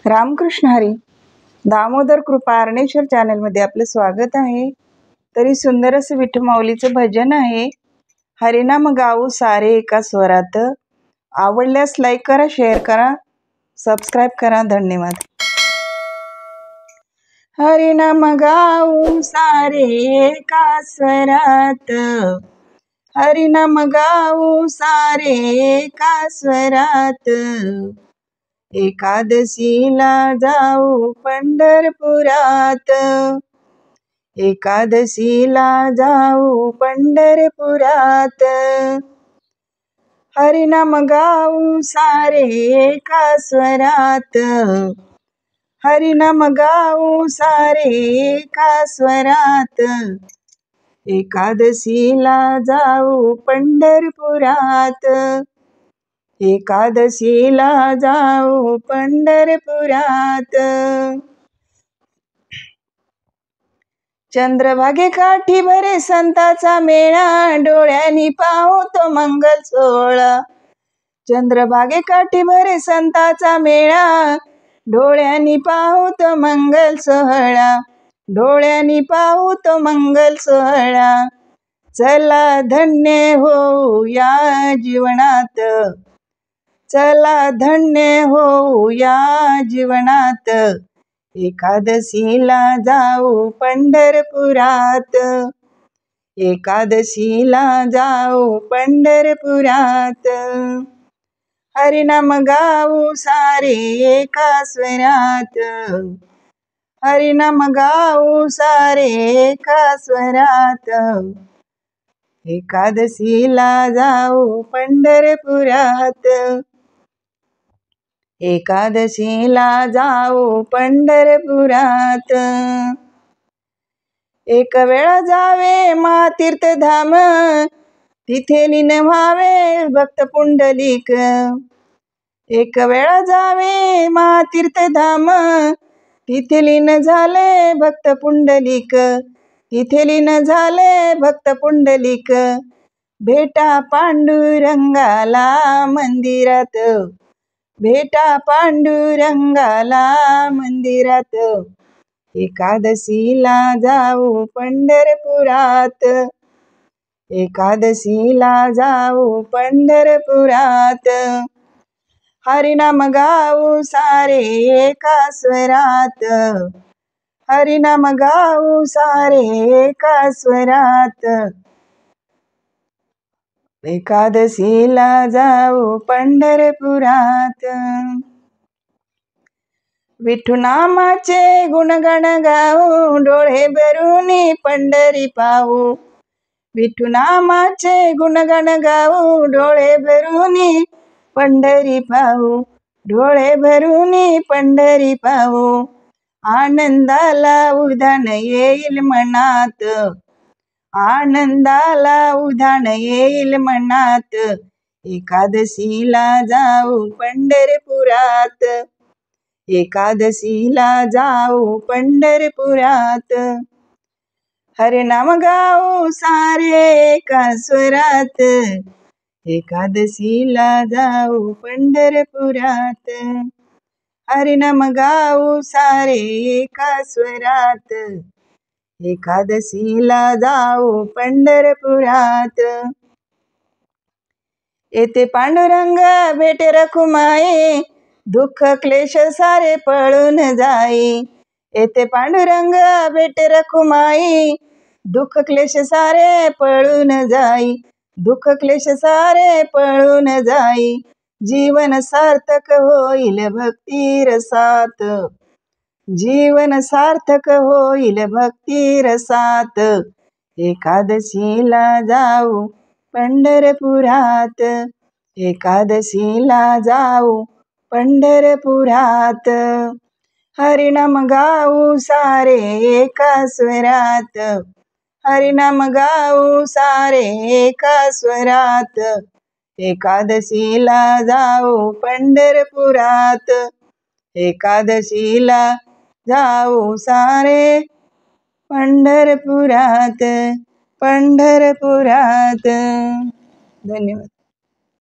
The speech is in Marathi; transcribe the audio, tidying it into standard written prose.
रामकृष्ण हरी. दामोदर कृपा अर्णेश्वर चॅनलमध्ये आपलं स्वागत आहे. तरी सुंदर असं विठ्ठल माऊलीचं भजन आहे. हरिनाम गाऊ सारे एका स्वरात. आवडल्यास लाईक करा, शेअर करा, सबस्क्राईब करा. धन्यवाद. हरिनाम गाऊ सारे एका स्वरात, हरिनाम गाऊ सारे एका स्वरात, एकादशीला जाऊ पंढरपुरात, एकादशीला जाऊ पंढरपुरात, हरिनाम गाऊ सारे एका स्वरात, हरिनाम गाऊ सारे एका स्वरात, एकादशीला जाऊ पंढरपुरात, एकादशीला जाऊ पंढरपुरात. चंद्रभागे काठी भरे संताचा मेळा, डोळ्यांनी पाहू तो मंगल सोहळा. चंद्रभागे काठी भरे संताचा मेळा, डोळ्यांनी पाहू तो मंगल सोहळा, डोळ्यांनी पाहू तो मंगल सोहळा. चला धन्य होऊ या जीवनात, चला धन्य होऊ या जीवनात, एकादशीला जाऊ पंढरपुरात, एकादशीला जाऊ पंढरपुरात, हरिनाम गाऊ सारे एका स्वरात, हरिनाम गाऊ सारे एका स्वरात, एकादशीला जाऊ पंढरपुरात, एकादशीला जाऊ पंढरपुरात. एक वेळा जावे महातीर्थधाम, तिथे लीन व्हावे भक्त पुंडलिक. एक वेळा जावे महातीर्थधाम, तिथे लीन झाले भक्त पुंडलिक, तिथे लीन झाले भक्त पुंडलिक. भेटा पांडुरंगाला मंदिरात, भेटा पांडुरंगाला मंदिरात, एकादशीला जाऊ पंढरपुरात, एकादशीला जाऊ पंढरपुरात, हरिनाम गाऊ सारे एका स्वरात, हरिनाम गाऊ सारे एका स्वरात, एकादशीला जाऊ पंढरपुरात. विठुनामाचे गुणगण गाऊ, डोळे भरूनी पंढरी पाहू. विठुनामाचे गुणगण गाऊ, डोळे भरूनी पंढरी पाहू, डोळे भरूनी पंढरी पाहू. आनंदाला उधाण येईल मनात, आनंदाला उधाण येईल मनात, एकादशीला जाऊ पंढरपुरात, एकादशीला जाऊ पंढरपुरात, हरिनाम गाऊ सारे एका स्वरात, एकादशीला जाऊ पंढरपुरात, हरिनाम गाऊ सारे एका स्वरात, एकादशीला जाऊ पंढरपुरात. येथे पांडुरंग भेटे रखुमाई, दुःख क्लेश सारे पळून जाई. येथे पांडुरंग भेटे रखुमाई, दुःख क्लेश सारे पळून जाई, दुःख क्लेश सारे पळून जाई. जीवन सार्थक होईल भक्ती रसात, जीवन सार्थक होईल भक्ती रसात, एकादशीला जाऊ पंढरपुरात, एकादशीला जाऊ पंढरपुरात, हरिनाम गाऊ सारे एका स्वरात, हरिनाम गाऊ सारे एका स्वरात, एकादशीला जाऊ पंढरपुरात, एकादशीला जाऊ सारे पंढरपुरात, पंढरपुरात. धन्यवाद.